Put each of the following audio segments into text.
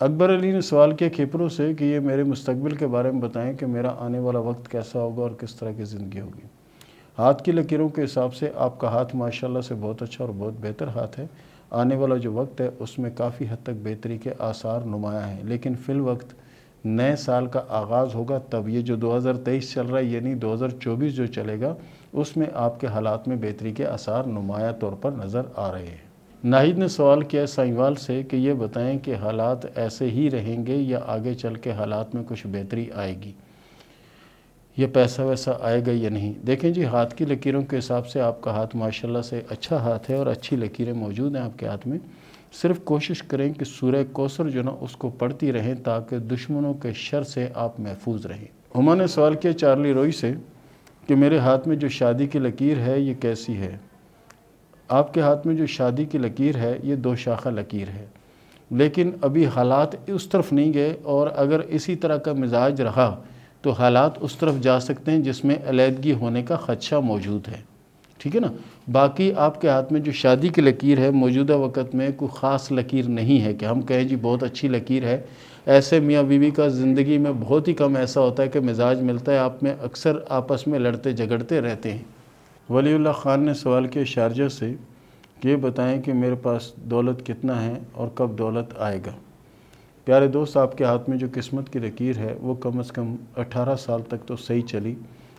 اکبر علی نے سوال کیا کھیپروں سے کہ یہ میرے مستقبل کے بارے میں بتائیں کہ میرا آنے والا وقت کیسا ہوگا اور کس طرح کی زندگی ہوگی۔ ہاتھ کی لکیروں کے حساب سے آپ کا ہاتھ ماشاءاللہ سے بہت اچھا اور بہت بہتر ہاتھ ہے۔ آنے والا جو وقت ہے اس میں کافی حد تک بہتری کے آثار نمایاں ہیں، لیکن فی الوقت نئے سال کا آغاز ہوگا تب یہ جو 2023 چل رہا ہے یعنی 2024 جو چلے گا اس میں آپ کے حالات میں بہتری کے آثار نمایاں طور پر نظر آ رہے ہیں۔ ناہید نے سوال کیا سائنوال سے کہ یہ بتائیں کہ حالات ایسے ہی رہیں گے یا آگے چل کے حالات میں کچھ بہتری آئے گی، یہ پیسہ ویسا آئے گا یا نہیں؟ دیکھیں جی، ہاتھ کی لکیروں کے حساب سے آپ کا ہاتھ ماشاءاللہ سے اچھا ہاتھ ہے اور اچھی لکیریں موجود ہیں آپ کے ہاتھ میں۔ صرف کوشش کریں کہ سورہ کوثر جو نا اس کو پڑھتی رہیں تاکہ دشمنوں کے شر سے آپ محفوظ رہیں۔ ہما نے سوال کیا چارلی روئی سے کہ میرے ہاتھ میں جو شادی کی لکیر ہے یہ کیسی ہے؟ آپ کے ہاتھ میں جو شادی کی لکیر ہے یہ 2 شاخہ لکیر ہے، لیکن ابھی حالات اس طرف نہیں گئے، اور اگر اسی طرح کا مزاج رہا تو حالات اس طرف جا سکتے ہیں جس میں علیحدگی ہونے کا خدشہ موجود ہے، ٹھیک ہے نا۔ باقی آپ کے ہاتھ میں جو شادی کی لکیر ہے موجودہ وقت میں کوئی خاص لکیر نہیں ہے کہ ہم کہیں جی بہت اچھی لکیر ہے۔ ایسے میاں بیوی کا زندگی میں بہت ہی کم ایسا ہوتا ہے کہ مزاج ملتا ہے، آپ میں اکثر آپس میں لڑتے جھگڑتے رہتے ہیں۔ ولی اللہ خان نے سوال کیا شارجہ سے کہ یہ بتائیں کہ میرے پاس دولت کتنا ہے اور کب دولت آئے گا؟ پیارے دوست، آپ کے ہاتھ میں جو قسمت کی لکیر ہے وہ کم از کم 18 سال تک تو صحیح چلی،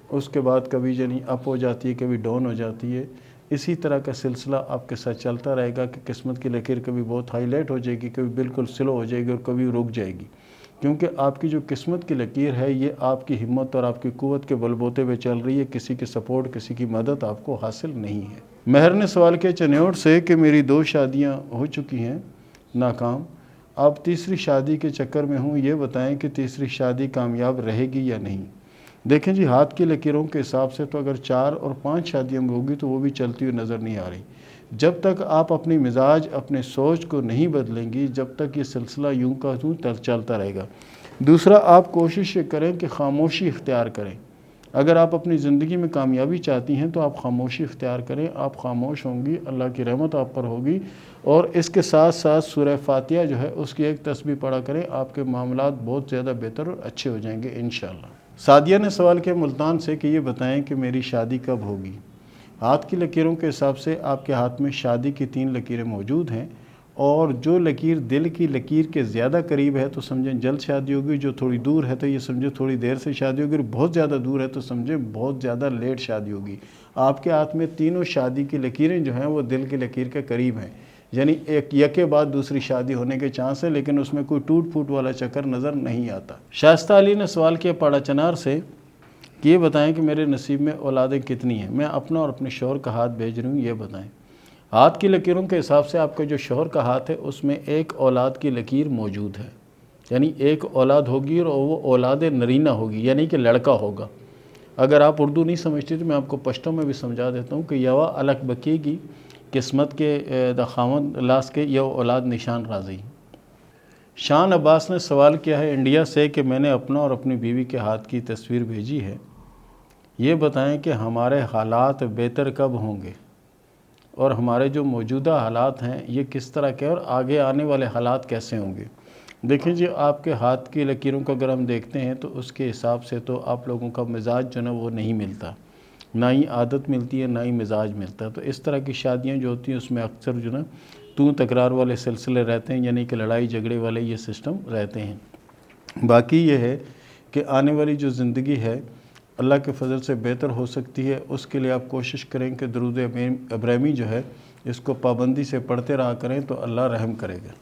اس کے بعد کبھی یعنی اپ ہو جاتی ہے، کبھی ڈاؤن ہو جاتی ہے۔ اسی طرح کا سلسلہ آپ کے ساتھ چلتا رہے گا کہ قسمت کی لکیر کبھی بہت ہائی لائٹ ہو جائے گی، کبھی بالکل سلو ہو جائے گی اور کبھی رک جائے گی، کیونکہ آپ کی جو قسمت کی لکیر ہے یہ آپ کی ہمت اور آپ کی قوت کے بل بوتے پہ چل رہی ہے، کسی کی سپورٹ کسی کی مدد آپ کو حاصل نہیں ہے۔ مہر نے سوال کیا چنیوٹ سے کہ میری 2 شادیاں ہو چکی ہیں ناکام، اب تیسری شادی کے چکر میں ہوں، یہ بتائیں کہ تیسری شادی کامیاب رہے گی یا نہیں؟ دیکھیں جی، ہاتھ کی لکیروں کے حساب سے تو اگر 4 اور 5 شادیاں ہوگی تو وہ بھی چلتی ہوئی نظر نہیں آ رہی۔ جب تک آپ اپنی مزاج اپنے سوچ کو نہیں بدلیں گی جب تک یہ سلسلہ یوں کا یوں چلتا رہے گا۔ دوسرا، آپ کوشش کریں کہ خاموشی اختیار کریں۔ اگر آپ اپنی زندگی میں کامیابی چاہتی ہیں تو آپ خاموشی اختیار کریں، آپ خاموش ہوں گی اللہ کی رحمت آپ پر ہوگی، اور اس کے ساتھ ساتھ سورہ فاتحہ جو ہے اس کی ایک تسبیح پڑھا کریں، آپ کے معاملات بہت زیادہ بہتر اور اچھے ہو جائیں گے انشاءاللہ۔ سعدیہ نے سوال کیا ملتان سے کہ یہ بتائیں کہ میری شادی کب ہوگی؟ ہاتھ کی لکیروں کے حساب سے آپ کے ہاتھ میں شادی کی 3 لکیریں موجود ہیں، اور جو لکیر دل کی لکیر کے زیادہ قریب ہے تو سمجھیں جلد شادی ہوگی، جو تھوڑی دور ہے تو یہ سمجھیں تھوڑی دیر سے شادی ہوگی، اور بہت زیادہ دور ہے تو سمجھیں بہت زیادہ لیٹ شادی ہوگی۔ آپ کے ہاتھ میں تینوں شادی کی لکیریں جو ہیں وہ دل کی لکیر کے قریب ہیں، یعنی ایک یکے بعد دوسری شادی ہونے کے چانس ہے، لیکن اس میں کوئی ٹوٹ پھوٹ والا چکر نظر نہیں آتا۔ شائستہ علی نے سوال کیا پاڑا چنار سے کہ یہ بتائیں کہ میرے نصیب میں اولادیں کتنی ہیں؟ میں اپنا اور اپنے شوہر کا ہاتھ بھیج رہی ہوں، یہ بتائیں۔ ہاتھ کی لکیروں کے حساب سے آپ کا جو شوہر کا ہاتھ ہے اس میں ایک اولاد کی لکیر موجود ہے، یعنی ایک اولاد ہوگی اور وہ اولاد نرینہ ہوگی، یعنی کہ لڑکا ہوگا۔ اگر آپ اردو نہیں سمجھتی تو میں آپ کو پشتو میں بھی سمجھا دیتا ہوں کہ یوا الک بکی گی قسمت کے دخاوند لاس کے یو اولاد نشان رازی۔ شان عباس نے سوال کیا ہے انڈیا سے کہ میں نے اپنا اور اپنی بیوی کے ہاتھ کی تصویر بھیجی ہے، یہ بتائیں کہ ہمارے حالات بہتر کب ہوں گے اور ہمارے جو موجودہ حالات ہیں یہ کس طرح کے اور آگے آنے والے حالات کیسے ہوں گے؟ دیکھیں جی، آپ کے ہاتھ کی لکیروں کو اگر ہم دیکھتے ہیں تو اس کے حساب سے تو آپ لوگوں کا مزاج جو نا وہ نہیں ملتا، نہ ہی عادت ملتی ہے نہ ہی مزاج ملتا ہے، تو اس طرح کی شادیاں جو ہوتی ہیں اس میں اکثر جو نا تکرار والے سلسلے رہتے ہیں، یعنی کہ لڑائی جھگڑے والے یہ سسٹم رہتے ہیں۔ باقی یہ ہے کہ آنے والی جو زندگی ہے اللہ کے فضل سے بہتر ہو سکتی ہے، اس کے لیے آپ کوشش کریں کہ درود ابراہیمی جو ہے اس کو پابندی سے پڑھتے رہا کریں تو اللہ رحم کرے گا۔